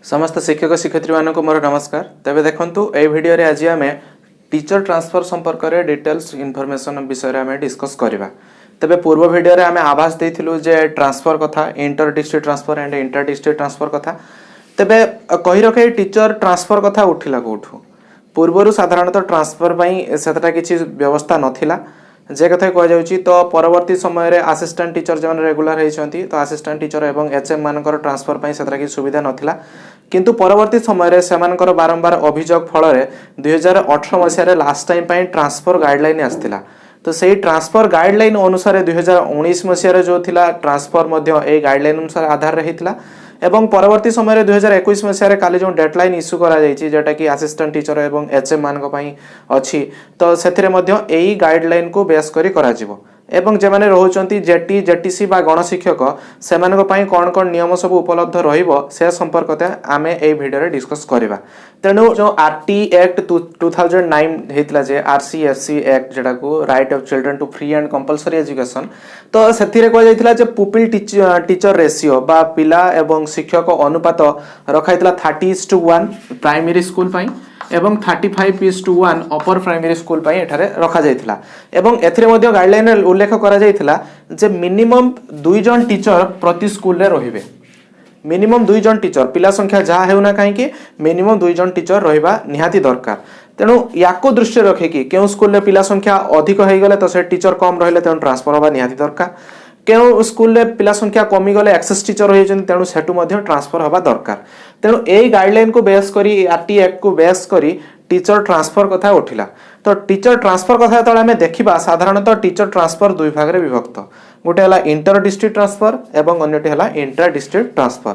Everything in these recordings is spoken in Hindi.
समस्त शिक्षक शिक्षयित्री मानक मोर नमस्कार। तेबे देखंतु ए वीडियो रे आज आमे टीचर ट्रांसफर संपर्क रे डिटेल्स इन्फॉर्मेशन विषय रे आमे डिस्कस करबा। तेबे पूर्व वीडियो रे आमे आभास देथिलु जे ट्रांसफर कथा inter district transfer and inter district transfer कथा। तेबे कहि रखे टीचर ट्रांसफर कथा उठिला कोठु पूर्वरु साधारणतः ट्रांसफर पई सेतटा किछि व्यवस्था नथिला जे कथा कह जाउची। तो परवर्ती समय रे असिस्टेंट टीचर जन रेगुलर हेचंती तो असिस्टेंट टीचर एवं एचएम मानकर ट्रांसफर पई सेतरा कि सुविधा नथिला किंतु परवर्ती समय रे सेमानकर बारंबार अभियोग फल रे 2018 मसिया रे लास्ट टाइम पई ट्रांसफर गाइडलाइन आस्थिला। तो सेही ट्रांसफर गाइडलाइन अनुसार 2019 मसिया रे जो थिला ट्रांसफर मध्य ए गाइडलाइन अनुसार आधार रे हेतिला एवं परवर्ती समय रे 2021 मसिया रे काली जो डेडलाइन इश्यू करा जायछि जेटा कि असिस्टेंट टीचर एवं एचएम मानक पई अछि तो सेथिरे मध्य एई गाइडलाइन को बेस करी करा जिवो एवं जे माने रहउचंती जेटी जेटीसी बा गण शिक्षक सेमानक पई कोन कोन नियम सब उपलब्ध रहिबो से संपर्कते आमे एई वीडियो रे डिस्कस करबा। तेनु जो आरटी एक्ट 2009 हेतला जे आरसीएफसी एक्ट जेटा को right of children to free and compulsory education तो सेथिरे को जायतिला जे पुपिल टीचर रेशियो बा पिला एवं शिक्षक अनुपात रखाइतला 30:1 प्राइमरी स्कूल पई एवं 35:1 अपर प्राइमरी स्कूल पई एठारे रखा जायतिला एवं एथिरे मध्ये गाइडलाइन रे उल्लेख करा जायतिला जे मिनिमम 2 जन टीचर प्रति स्कूल रे रहिबे। मिनिमम 2 जन टीचर पिला संख्या जहा हेउना काहे कि मिनिमम 2 जन टीचर रहिबा निहाती दरकार। तेणु याको दृष्टि रखे कि केउ स्कूल रे पिला संख्या अधिक होई गले तो से टीचर कम रहिले तेणु ट्रांसफर होबा निहाती दरकार। केउ स्कूल रे पिला संख्या कमी गले एक्सेस टीचर होई जन तेणु सेटु मध्ये ट्रांसफर होबा दरकार। तेणु एई गाइडलाइन को बेस करी आरटी एक्ट को बेस करी टीचर ट्रांसफर कथा उठिला। तो टीचर ट्रांसफर कथा तळे हमें देखिबा साधारणतः टीचर ट्रांसफर दुई भाग रे विभक्त गोटे हला इंटर डिस्ट्रिक्ट ट्रांसफर एवं अन्यटी हला इंटर डिस्ट्रिक्ट ट्रांसफर।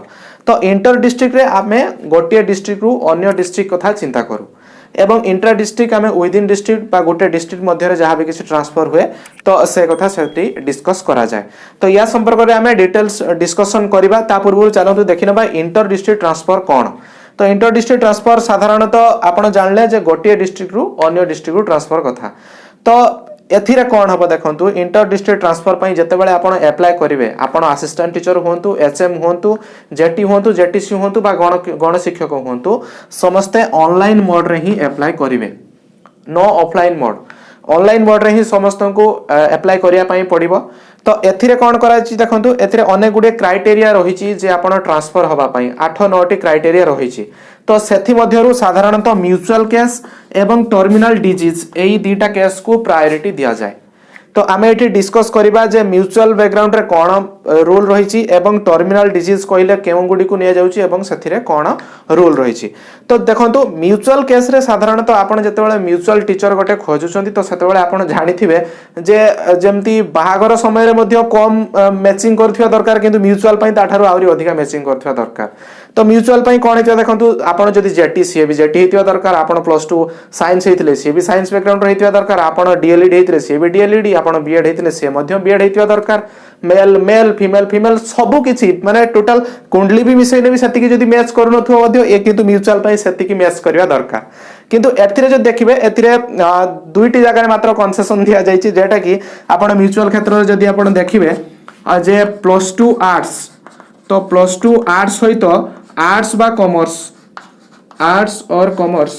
तो इंटर डिस्ट्रिक्ट रे आमे गोटे डिस्ट्रिक्ट रु अन्य डिस्ट्रिक्ट कथा चिंता करू एवं इंटर डिस्ट्रिक्ट आमे विद इन डिस्ट्रिक्ट बा गोटे डिस्ट्रिक्ट मध्य रे जहा भी किछि ट्रांसफर हुए तो से कथा सेठी डिस्कस करा जाय। तो या संपर्क रे आमे डिटेल्स डिस्कशन करिबा ता पूर्व चलंतु देखिनबा इंटर डिस्ट्रिक्ट ट्रांसफर कोन। तो इंटर डिस्ट्रिक्ट ट्रांसफर साधारणतः आपण जानले जे गोटे डिस्ट्रिक्ट रु अन्य डिस्ट्रिक्ट रु ट्रांसफर कथा। तो एथिरे कोन हबो देखंतु इंटर डिस्ट्रिक्ट ट्रांसफर पई जतेबेले आपण अप्लाई करिवे आपण असिस्टेंट टीचर होंतु एचएम होंतु जेटी होंतु जेटीसी होंतु बा गण शिक्षक होंतु समस्ते ऑनलाइन मोड रे ही अप्लाई करिवे no offline mode. Online mode रे ही समस्त को अप्लाई करिया पई पड़िबो। तो एथिरे कोन करा छि देखंतु एथिरे अनेक गुडे क्राइटेरिया रही छि जे आपण ट्रांसफर होबा पई 8-9 टी क्राइटेरिया रही छि। तो सेथि मध्यरु साधारणतः म्यूचुअल केस एवं टर्मिनल डिजीज एई दीटा केस को प्रायोरिटी दिया जाय। तो आमे एठी डिस्कस करिबा जे म्यूचुअल बैकग्राउंड रे कोन रूल रही छि एवं टर्मिनल डिजीज कहिले केउ गुडी को निया जाउछि एवं सेथिरे कोन रूल रही छि। तो देखंतु म्यूचुअल केस रे साधारणतः आपण जतेबेले म्यूचुअल टीचर गोटे खोजुछंती तो सेतेबेले आपण जानिथिबे जे जेमती बाहागर समय रे मध्ये कम मैचिंग करथिया दरकार किंतु म्यूचुअल पई ताठारु आउरी अधिका मैचिंग करथिया दरकार। तो म्यूचुअल पई कोन हेतिया देखंतु आपण जदी जेटी सी भी जेटी हेतिया दरकार आपण +2 साइंस हेतिले सी भी साइंस बैकग्राउंड रहितिया दरकार आपण डीएलईडी हेतिले सी भी डीएलईडी आपण बीएड हेतिले से मध्ये बीएड हेतिया दरकार। मेल मेल फीमेल फीमेल सबु किछि माने टोटल कुंडली भी मिसैले भी सेति कि जदी मैच करनथो मध्ये ए किंतु म्यूचुअल पई सेति कि मैच करबा दरकार। किंतु एथिरे जो देखिबे एथिरे दुईटी जगह रे मात्र कंसेशन दिया जायछि जेटा कि आपण म्यूचुअल क्षेत्र रे जदी आपण देखिबे जे +2 आर्ट्स तो +2 आर्ट्स सहित आर्ट्स बा कॉमर्स आर्ट्स और कॉमर्स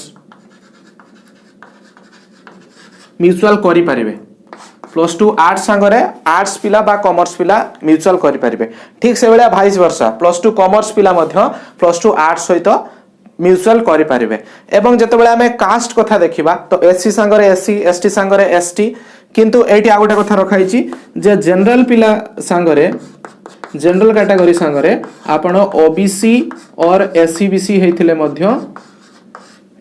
म्यूचुअल करि परिबे। +2 आर्ट्स संगरे आर्ट्स पिला बा कॉमर्स पिला म्यूचुअल करि परिबे। ठीक से बेला भाइस वर्षा +2 कॉमर्स पिला मध्य +2 आर्ट्स सहित म्यूचुअल करि परिबे। एवं जतेबेले हमें कास्ट कथा देखिबा तो एससी संगरे एससी एसटी संगरे एसटी किंतु एठी आ गोटे कथा रखाइछि जे जनरल पिला संगरे जनरल कैटेगरी संगरे आपण ओबीसी और एससीबीसी हेथिले मध्य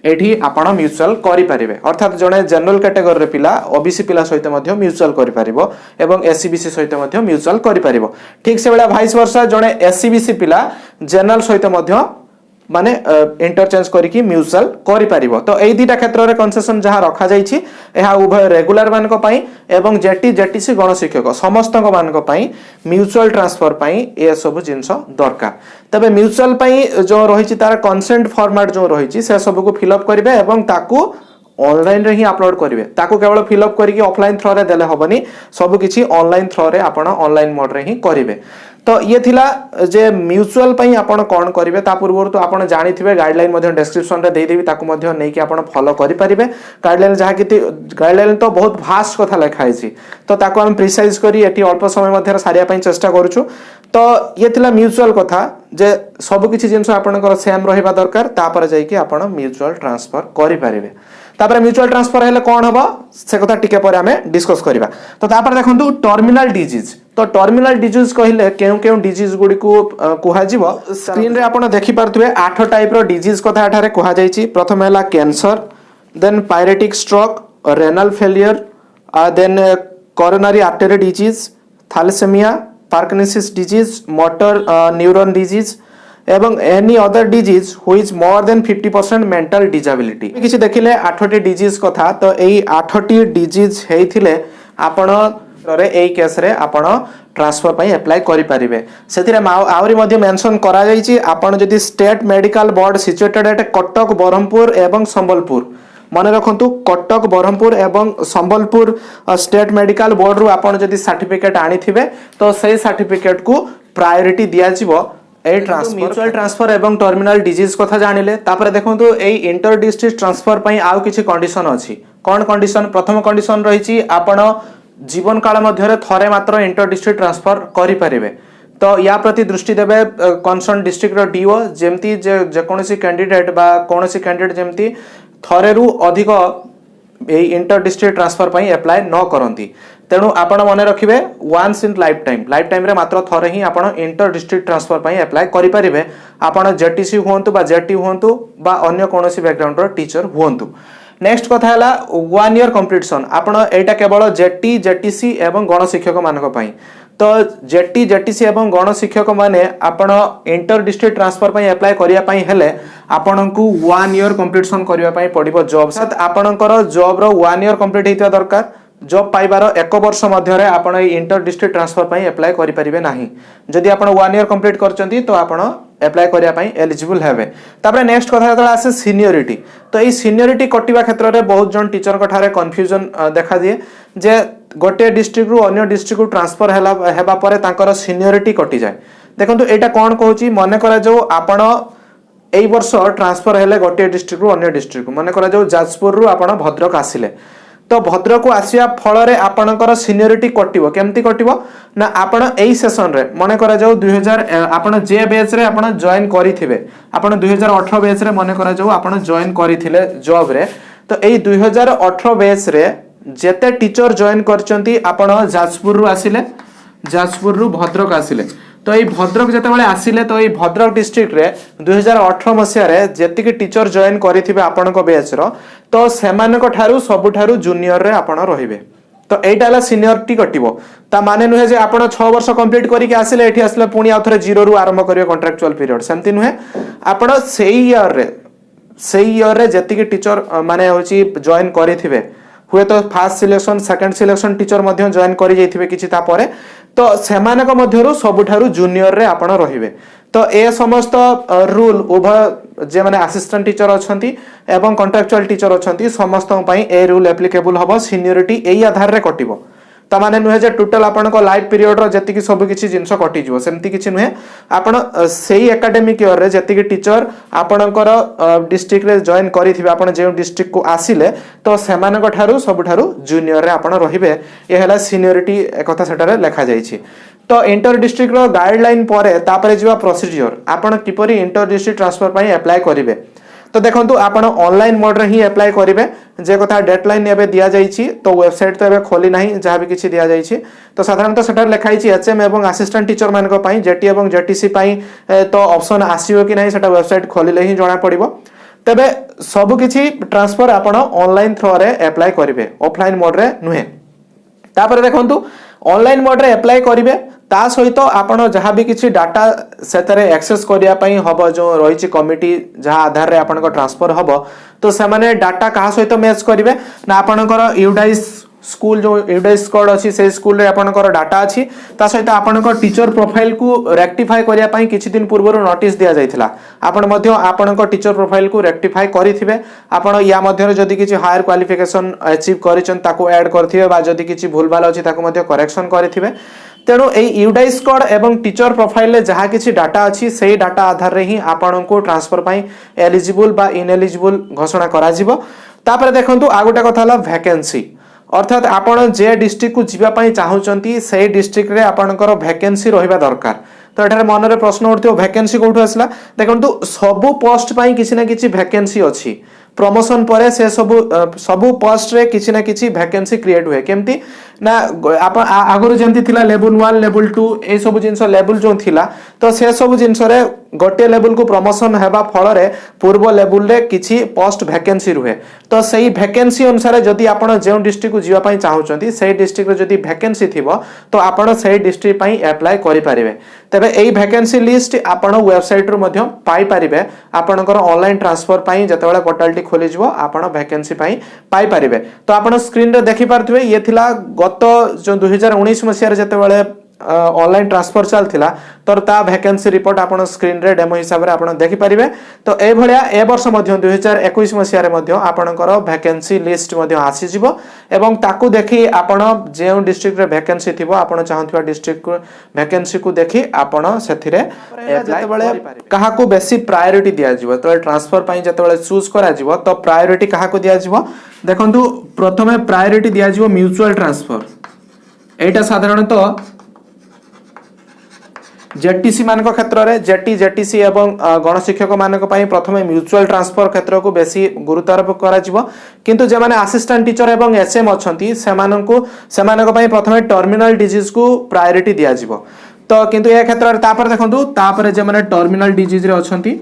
एठी आपण म्यूचुअल करि परिबे। अर्थात जने जनरल कैटेगरी रे पिला ओबीसी पिला सहित मध्य म्यूचुअल करि परिबो एवं एससीबीसी सहित मध्य म्यूचुअल करि परिबो। ठीक से बेला भाइस वर्षा जने एससीबीसी पिला जनरल सहित मध्य माने इंटरचेंज करिकि म्यूचुअल करि परिबो। तो एई दीटा क्षेत्र रे कंसेशन जहा रखा जायछि एहा उभय रेगुलर मान को पई एवं जेटी जेटीसी गण शिक्षक समस्त को मान को पई म्यूचुअल ट्रांसफर पई ए सब जिंस दरकार। तबे म्यूचुअल पई जो रहिछि तार कंसेंट फॉर्मेट जो रहिछि से सब को फिल अप करिवे एवं ताकू ऑनलाइन रे ही अपलोड करिवे। ताकू केवल फिल अप करिकि ऑफलाइन थ्रो रे देले होबनी सब किछि ऑनलाइन थ्रो रे आपण ऑनलाइन मोड रे ही करिवे। तो ये थिला जे म्यूचुअल पई आपण कोन करिवे ता पूर्व तो आपण जानि थिबे गाइडलाइन मध्ये डिस्क्रिप्शन रे दे देबी ताकू मध्ये नै कि आपण फॉलो करि परिबे। गाइडलाइन जहा कि गाइडलाइन तो बहुत भास्ट कथा लिखा है तो ताकू हम प्रिसाइज करी एटी अल्प समय मध्ये सारिया पई चेष्टा करूछु। तो ये थिला म्यूचुअल कथा जे सब किछि जिंस आपनकर सेम रहिबा दरकार तापर जाई कि आपण म्यूचुअल ट्रांसफर करि परिबे। तापर म्यूचुअल ट्रांसफर हेले कोन हबो से कथा टिके पर हमें डिस्कस करिबा। तो तापर देखंतु टर्मिनल डिजीज। तो टर्मिनल डिजीज कहिले केउ डिजीज गुडी को कुहा जीवो स्क्रीन रे आपण देखि पारथुबे 8 टाइप रो डिजीज कथा एठारे कुहा जाईची। प्रथम हैला cancer, then paralytic stroke, renal failure, then coronary artery disease, thalassaemia, Parkinson's disease, motor neuron disease एवं any other disease which more than 50% mental disability. किछि देखिले 8टी डिजीज कथा। तो एई 8टी डिजीज हेइथिले आपण रे एई केस रे आपण ट्रांसफर पई अप्लाई करि परिबे। सेथिरे आउरी मध्ये मेंशन करा जाईची आपण जदि state medical board situated at Cuttack, Berhampur एवं संबलपुर, मन रखंतु कटक, बरहमपुर एवं संबलपुर स्टेट मेडिकल बोर्ड रु आपण जदि सर्टिफिकेट आनी थिबे तो सेई सर्टिफिकेट को प्रायोरिटी दिया जिवो ए ट्रांसफर। म्यूचुअल ट्रांसफर एवं टर्मिनल डिजीज कथा जानिले तापर देखंतु ए इंटर डिस्ट्रिक्ट ट्रांसफर पई आउ किछि कंडीशन अछि। कोन कंडीशन? प्रथम कंडीशन रहिछि आपण जीवन काल मध्यरे थरे मात्र इंटर डिस्ट्रिक्ट ट्रांसफर करि परिबे। तो या प्रति दृष्टि देबे कंसर्न डिस्ट्रिक्ट रो डीओ जेमती जे कोनोसी कैंडिडेट बा कोनोसी कैंडिडेट जेमती थरेरु अधिक ए इंटर डिस्ट्रिक्ट ट्रांसफर पई अप्लाई न करंती। तेणु आपण मने रखिबे वन्स इन लाइफ टाइम रे मात्र थरे ही आपण इंटर डिस्ट्रिक्ट ट्रांसफर पई अप्लाई करि परिबे। आपण जेटीसी हुंतु बा जेटी हुंतु बा अन्य कोनोसी बैकग्राउंड रो टीचर हुंतु। नेक्स्ट कथा हला 1 ईयर कंप्लीशन। आपण एटा केवल जेटी, जेटीसी एवं गण शिक्षक मानक पई। तो जेटी, जेटीसी एवं गण शिक्षक माने आपण इंटर डिस्ट्रिक्ट ट्रांसफर पई अप्लाई करिया पई हेले आपनकु 1 ईयर कंप्लीशन करिया पई पडिबो जॉब। साथ आपनकर जॉब रो 1 ईयर कंप्लीट हेतिया दरकार। जॉब पाइबार 1 वर्ष मध्यरे आपण इंटर डिस्ट्रिक्ट ट्रांसफर पई अप्लाई करि परिबे नाही। जदि आपण 1 ईयर कंप्लीट करचंती तो आपण अप्लाई करिया पई एलिजिबल हेबे। तापर नेक्स्ट कथा जतला आसे सीनियरिटी। तो ई सीनियरिटी कटिबा क्षेत्र रे बहुत जन टीचर कठारे कंफ्यूजन देखा दिए जे गोटे डिस्ट्रिक्ट रु अन्य डिस्ट्रिक्ट को ट्रांसफर हेबा परे तांकर सीनियरिटी कटि जाय। देखंतु एटा कोन कहूची मने करा जो आपण एई वर्ष ट्रांसफर हेले गोटे डिस्ट्रिक्ट रु अन्य डिस्ट्रिक्ट मने करा जो जाजपुर रु आपण भद्रक आसिले तो भद्रक को आसिया फल रे आपणकर सीनियरिटी कटिवो। केमती कटिवो ना आपण एई सेशन रे मने करा जाऊ 2000 आपण जे बैच रे आपण जॉइन करिथिबे। आपण 2018 बैच रे मने करा जाऊ आपण जॉइन करिथिले जॉब रे। तो एई 2018 बैच रे जेते टीचर जॉइन करचंती आपण जाजपुर रु आसिले, जाजपुर रु भद्रक आसिले। तो ये भद्रक जते बेले आसिले तो ये भद्रक डिस्ट्रिक्ट रे 2018 मसिया रे जेतिकी टीचर जॉइन करिथिबे आपनको बैच रो तो सेमानक ठारू सबुठारू जूनियर रे आपण रहिबे। तो एटा हला सीनियरिटी कटिवो। ता माने नुहे जे आपण 6 वर्ष कंप्लीट करिके आसिले एठी आसिले पुनी आथरे जीरो रु आरंभ करियो कॉन्ट्रैक्चुअल पीरियड। सेमति नुहे आपण सेई ईयर रे जेतिकी टीचर माने होची जॉइन करिथिबे हुए तो first selection, second selection teacher मध्य जॉइन करि जैथिबे किछि ता परे तो सेमानक मध्यरु सबुठारु जूनियर रे आपण रहिबे। तो ए समस्त रूल उभय जे माने असिस्टेंट टीचर अछंती एवं कॉन्ट्रैक्चुअल टीचर अछंती समस्त पई ए रूल एप्लीकेबल हबो। सीनियरिटी एई आधार रे कटिवो। ता माने नुहे जे टोटल आपण को लाइफ पीरियड रो जति कि सब किछि जिंस कटि जिवो सेमति किछि नुहे। आपण सेई एकेडमिक ईयर रे जति कि टीचर आपणकर डिस्ट्रिक्ट रे जॉइन करिथिबे आपण जे डिस्ट्रिक्ट को आसिले तो सेमानक ठारू सबुठारू जूनियर रे आपण रहिबे। ए हला सीनियरिटी एकथा सेटारे लेखा जाईछि। तो इंटर डिस्ट्रिक्ट रो गाइडलाइन परे तापरे जिवा प्रोसीजर आपण किपरि इंटर डिस्ट्रिक्ट ट्रांसफर पई अप्लाई करिवे। तो देखंतु आपण ऑनलाइन मोड रे ही अप्लाई करिवे। जे कथा डेडलाइन एबे दिया जाईछि तो वेबसाइट तो एबे खोली नाही जहां भी किछि दिया जाईछि। तो साधारणतः सेटर लेखाइछि एचएम एवं असिस्टेंट टीचर मानक पई जेटी एवं जेटीसी पई तो ऑप्शन आसीबो कि नाही सेटा वेबसाइट खोलिले ही जणा पड़िबो। तबे सब किछि ट्रांसफर आपण ऑनलाइन थ्रो रे अप्लाई करिवे, ऑफलाइन मोड रे नुहे। तापर देखंतु ऑनलाइन मोड रे अप्लाई करिवे ता सहित आपण जहां भी किछि डाटा सेतरे एक्सेस करिया पई हबो जो रहिछि कमिटी जहां आधार रे आपण को ट्रांसफर हबो तो से माने डाटा कहा सहित मैच करिवे ना आपणकर यूडाइस स्कूल जो यूडाइस कोड अछि से स्कूल रे आपणकर डाटा अछि ता सहित आपणकर टीचर प्रोफाइल को रेक्टिफाई करिया पई किछि दिन पूर्व नोटिस दिया जायथिला। आपण मध्य आपणकर टीचर प्रोफाइल को रेक्टिफाई करिथिबे। आपण या मध्य जदि किछि हायर क्वालिफिकेशन अचीव करिचन ताको ऐड करथिबे बा जदि किछि भूलभाल अछि ताको मध्य करेक्शन करिथिबे। तेणु यही यूडाइस कोड एवं टीचर प्रोफाइल जहाँ किसी डाटा अच्छी से डाटा आधार रे ही आपण को ट्रांसफर पाई एलिजिबल बा इनएलिजिबल घोषणा करा जिवो। तापर देखंतु आ गोटे कथा हला वैकेंसी, अर्थात आपण जे डिस्ट्रिक्ट को जीवा पाई चाहूचंती से डिस्ट्रिक्ट रे आपणकर वैकेंसी रहिबा दरकार। तो एठारे मनरे प्रश्न उठथियो वैकेंसी कोठु आसला। देखंतु सबु पोस्ट पाई किछि ना किछि वैकेंसी अछि, प्रमोशन परे से सबु पोस्ट रे किछि ना किछि वैकेंसी क्रिएट हुए केमती ना आप आगुरी जेमती थिला लेवल 1 लेवल 2 ए सब जिंस लेवल जो थिला तो से सब जिंस रे गोटे लेवल को प्रमोशन हेबा फल रे पूर्व लेवल रे किछि पोस्ट वैकेंसी रुहे। तो सही वैकेंसी अनुसार जदि आपण जे डिस्ट्रिक्ट को जीवा पई चाहउचंती से डिस्ट्रिक्ट रे जदि वैकेंसी थिबो तो आपण से डिस्ट्रिक्ट पई अप्लाई करि पारिबे। तबे एई वैकेंसी लिस्ट आपण वेबसाइट रो मध्य पाई पारिबे। आपणकर ऑनलाइन ट्रांसफर पई जतेबेले पोर्टल टी खोली जिवो आपण वैकेंसी पई पाई पारिबे। तो आपण स्क्रीन रे देखि पारथिबे ये थिला गत जो 2019 मसिया रे जतेबेले ऑनलाइन ट्रांसफर चलथिला तो ता वैकेंसी रिपोर्ट आपण स्क्रीन रे डेमो हिसाब रे आपण देखि पारिबे। तो ए भलिया ए वर्ष मध्य 2021 मसिया रे मध्य आपणकर वैकेंसी लिस्ट मध्य आसी जिवो एवं ताकू देखि आपण जे डिस्ट्रिक्ट रे वैकेंसी थिबो आपण चाहथिबा डिस्ट्रिक्ट को वैकेंसी को देखि आपण सेथिरे जतेबेले कहा को बेसी प्रायोरिटी दिया जिवो। तो ट्रांसफर पई जतेबेले चूज करा जिवो तो प्रायोरिटी कहा को दिया जिवो। देखंतु प्रथमे प्रायोरिटी दिया जिवो म्यूचुअल ट्रांसफर। एटा साधारणतः जेटीसी मान क्षेत्र में जेटीसी एवं गणशिक्षक मान प्रथम म्यूचुअल ट्रांसफर क्षेत्र को बेसी गुरुत्वारोप करा किंतु जे माने असिस्टेंट टीचर एवं एसएम अच्छी से प्रथम टर्मिनल डिजीज को प्रायोरिटी दिया जिवो। तो किंतु ए क्षेत्र में तापर देखंतु तापर जे माने टर्मिनल डिजीज रे अछंती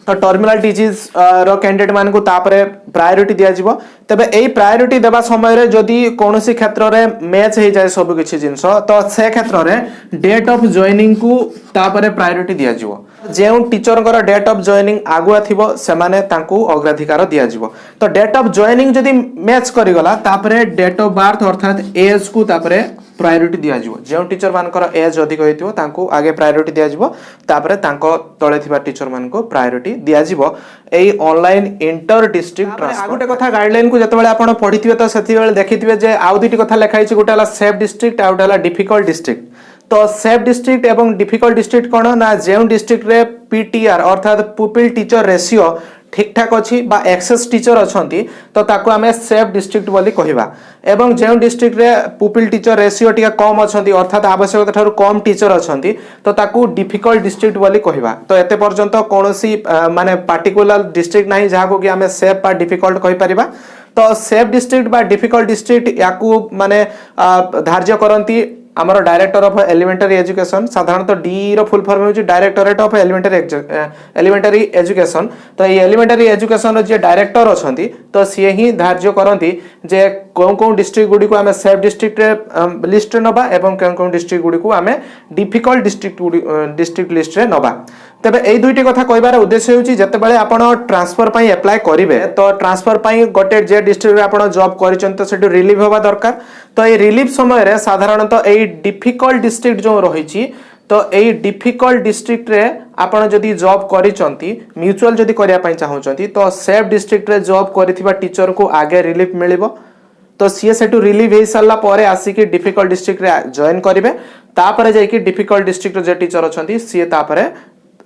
तो टर्मिनल डिजीज रो कैंडिडेट मान को तापरे प्रायोरिटी दिया जिवो। तबे एई प्रायोरिटी देबा समय रे जदी कोनोसी क्षेत्र रे मैच हे जाय सब किछि जिंस तो से क्षेत्र रे डेट ऑफ जॉइनिंग को तापरे प्रायोरिटी दिया जिवो। जेउ टीचर कर डेट ऑफ जॉइनिंग आगुआ थिबो से माने तांकू अग्राधिकार दिया जिवो। तो डेट ऑफ जॉइनिंग जदी मैच करि गला तापरे डेट ऑफ बर्थ अर्थात एज को तापरे प्रायोरिटी दिया जिवो। जेउ टीचर मानकर एज अधिक होइतिबो तांकू आगे प्रायोरिटी दिया जिवो, तापरे तांको तळे थिबा टीचर मान को प्रायोरिटी दिया जिवो। एई ऑनलाइन इंटर डिस्ट्रिक्ट ट्रांसफर आगोटे कथा गाइडलाइन को जतबेले आपण पढिथिबे तो सेतिबेले देखिथिबे जे आउ दुटी कथा लेखा हिचे गोटे हला सेफ डिस्ट्रिक्ट आउट हला डिफिकल्ट डिस्ट्रिक्ट। तो सेफ डिस्ट्रिक्ट एवं डिफिकल्ट डिस्ट्रिक्ट कोन ना जेउ डिस्ट्रिक्ट रे पीटीआर अर्थात पुपिल टीचर रेशियो ठीक ठाक अच्छी बा एक्सेस टीचर अच्छी तो ताको आमे सेफ डिस्ट्रिक्ट बोली कहिबा। एवं जो डिस्ट्रिक्ट रे पुपिल टीचर रेशियो टिका कम अच्छी अर्थात आवश्यकता ठारू कम टीचर अच्छी तो ताको डिफिकल्ट डिस्ट्रिक्ट बोली कहिबा। तो एते पर्यंत कोनोसी माने पार्टिकुलर डिस्ट्रिक्ट नाही जहा को कि आमे सेफ बा डिफिकल्ट कहि परिबा। तो सेफ डिस्ट्रिक्ट बा डिफिकल्ट डिस्ट्रिक्ट याकू माने धार्य करंती आमर डायरेक्टर ऑफ एलिमेंटरी एजुकेशन। साधारणतः डी रो फुल फॉर्म होची डायरेक्टरेट ऑफ एलिमेंटरी एजुकेशन। तो ये एलिमेंटरी एजुकेशन जे डायरेक्टर अछंती तो सी ही धार्य करंती जे कोन डिस्ट्रिक्ट गुडी को आमे सेफ डिस्ट्रिक्ट रे लिस्ट रे नबा एवं कोन डिस्ट्रिक्ट गुडी को आमे डिफिकल्ट डिस्ट्रिक्ट लिस्ट रे नबा। तबे एई दुईटी कथा कहबार उद्देश्य होची जते बेले आपण ट्रांसफर पई अप्लाई करिवे तो ट्रांसफर पई गोटे जे डिस्ट्रिक्ट रे आपण जॉब करिसंत सेटु रिलीव होबा दरकार। तो ए रिलीव समय रे साधारणतः एई डिफिकल्ट डिस्ट्रिक्ट जो रहिची तो एई डिफिकल्ट डिस्ट्रिक्ट रे आपण जदी जॉब करिसंती म्यूचुअल जदी करिया पई चाहउचंती तो सेफ डिस्ट्रिक्ट रे जॉब करिथिबा टीचर को आगे रिलीफ मिलिबो। तो सी सेटु रिलीव हे साला परे आसी कि डिफिकल्ट डिस्ट्रिक्ट रे जॉइन करिवे, तापरे जाई कि डिफिकल्ट डिस्ट्रिक्ट जे टीचर अछंती सी तापरे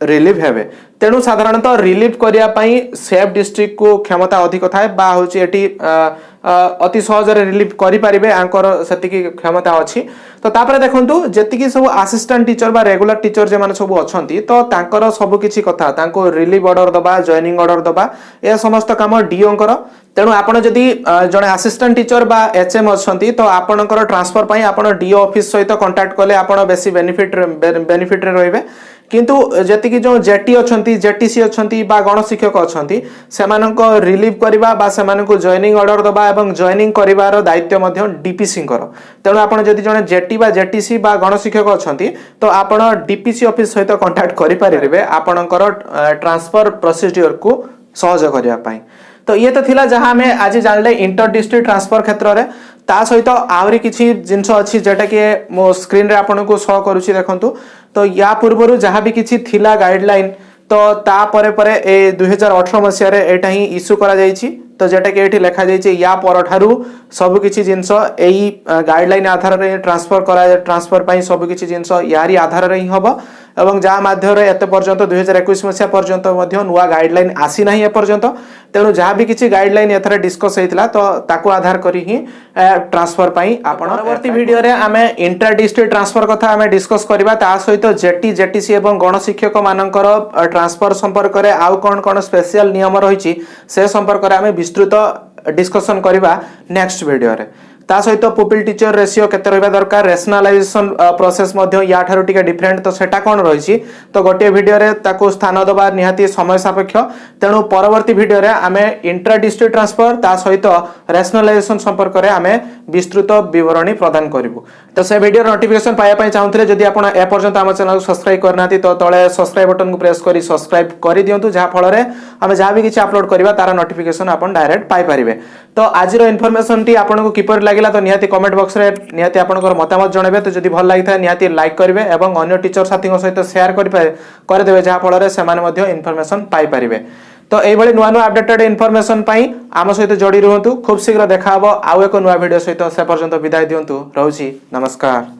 रिलीव हेबे। तेणु साधारणतः रिलीव करिया पई सेफ डिस्ट्रिक्ट को क्षमता अधिक थाए बा होची एटी अति सहज रे रिलीव करि परिबे आंकर सेतिकी क्षमता अछि। तो तापरे देखंतु जेतिकी सब असिस्टेंट टीचर बा रेगुलर टीचर जे माने सब अछंती तो तांकर सब किछि कथा तांको रिलीव ऑर्डर दबा जॉइनिंग ऑर्डर दबा ए समस्त काम डीओ कर। तेणु आपण जदी जने असिस्टेंट टीचर बा एचएम अछंती तो आपणकर ट्रांसफर पई आपण डीओ ऑफिस सहित कांटेक्ट कले आपण बेसी बेनिफिट रे रहिबे। किंतु जेतिकी जो जेटी अछंती जेटीसी अछंती बा गणशिक्षक अछंती सेमानक रिलीव करिबा बा सेमानक जॉइनिंग ऑर्डर दबा एवं जॉइनिंग करिवार दायित्व मध्ये डीपीसी कर। तेणु आपण जदी जने जेटी बा जेटीसी बा गणशिक्षक अछंती तो आपण डीपीसी ऑफिस सहित कांटेक्ट करि परिबे आपणकर ट्रांसफर प्रोसीजर को सहज करिया पई। तो ये तो थिला जहां हमें आज जानले इंटर डिस्ट्रिक्ट ट्रांसफर क्षेत्र रे ता सहित आउरी किछि जिंस अछि जेटा कि मो स्क्रीन रे आपन को शो करूछि देखंतु। तो या पूर्वरु जहां भी किछि थिला गाइडलाइन तो ता परे परे ए 2018 मसिया रे एटा ही इश्यू करा जाईछि। तो जेटा कि लिखा जाइए या परठारू सब किसी जिनस यही गाइडलाइन आधार में ट्रांसफर पर सब किसी जिनस यारी आधार में ही हम एवं जहाँ माध्यम एत पर्यंत 2021 मसीहा पर्यंत नुआ गाइडलाइन आसी ना एपर्यंत तेणु जहाँ भी किसी गाइडलाइन एथर डिस्कस होता तो ताकू आधार करी ही ट्रांसफर पाई आपण परवर्ती वीडियो रे आमे इंटर डिस्ट्रिक्ट ट्रांसफर कथा आमे डिस्कस करबा ता सहित जेटी जेटीसी एवं गण शिक्षक मानकर ट्रांसफर संपर्क रे आउ कोन कोन स्पेशल नियम रहिछि से संपर्क रे आमे विस्तृत डिस्कशन करबा नेक्स्ट वीडियो रे ता सहित पुपिल टीचर रेशियो केते रहबा दरकार रेशनलाइजेशन प्रोसेस मध्य या ठारू टिके डिफरेंट तो सेटा कोन रहिछि तो गोटे वीडियो रे ताको स्थान दबा निहाती समय सापेक्ष तेणु परवर्ती वीडियो रे आमे इंटर डिस्ट्रिक्ट ट्रांसफर ता सहित रेशनलाइजेशन संपर्क रे आमे विस्तृत विवरणी प्रदान करिवु तो से वीडियो नोटिफिकेशन पाया पई चाहुतले जदि आपण ए पर्यंत हम चैनल को सब्सक्राइब करनाती तो तळे सब्सक्राइब बटन को प्रेस करी सब्सक्राइब करि दियंतु जहा फल रे हम जहा भी किछि अपलोड करबा तार नोटिफिकेशन आपण डायरेक्ट पाई परिबे तो आज रो इन्फॉर्मेशन टी आपण को किपर लागिला तो निहाती कमेंट बॉक्स रे निहाती आपनकर मतामत जणेबे तो जदि भल लागिथा निहाती लाइक करिवे एवं अन्य टीचर साथी सहित शेयर कर देबे जहा फल रे सेमाने मध्ये इन्फॉर्मेशन पाई परिबे तो एई भली नुआ नुआ अपडेटेड इन्फॉर्मेशन पाई आम सहित जोड़ी रहंतु खूब शीघ्र देखा हबो आउ एक नुआ वीडियो सहित से पर्यंत विदाय दियंतु रहउची नमस्कार।